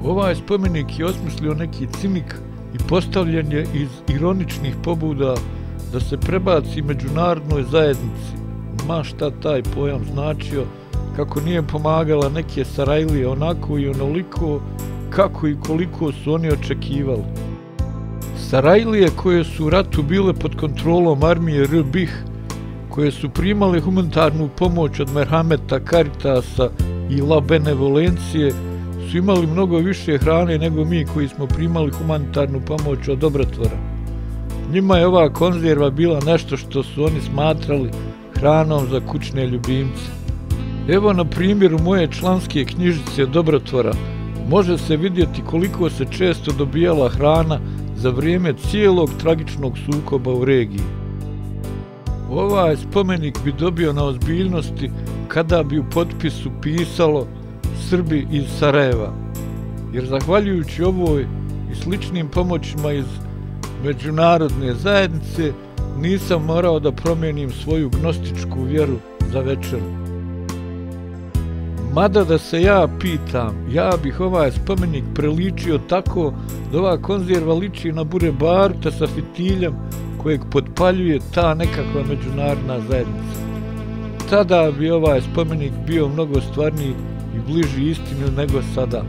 Ovaj spomenik je osmislio neki cinik i postavljen je iz ironičnih pobuda da se prebaci međunarodnoj zajednici, ma šta taj pojam značio, kako nije pomagala neke Sarajlije onako i onoliko kako i koliko su oni očekivali. Sarajlije koje su u ratu bile pod kontrolom armije RBih, koje su primale humanitarnu pomoć od Merhameta, Caritasa i La Benevolencije, su imali mnogo više hrane nego mi koji smo primali humanitarnu pomoć od Dobrotvora. Njima je ova konzerva bila nešto što su oni smatrali hranom za kućne ljubimce. Evo na primjeru moje članske knjižice Dobrotvora može se vidjeti koliko se često dobijala hrana za vrijeme cijelog tragičnog sukoba u regiji. Ovaj spomenik bi dobio na ozbiljnosti kada bi u potpisu pisalo Srbi iz Sarajeva, jer zahvaljujući ovoj i sličnim pomoćima iz međunarodne zajednice nisam morao da promijenim svoju gnostičku vjeru za večeru. Mada da se ja pitam, ja bih ovaj spomenik preličio tako da ova konzerva liči na burebaruta sa fitiljem kojeg potpaljuje ta nekakva međunarodna zajednica. Tada bi ovaj spomenik bio mnogo stvarniji i bliži istini nego sada.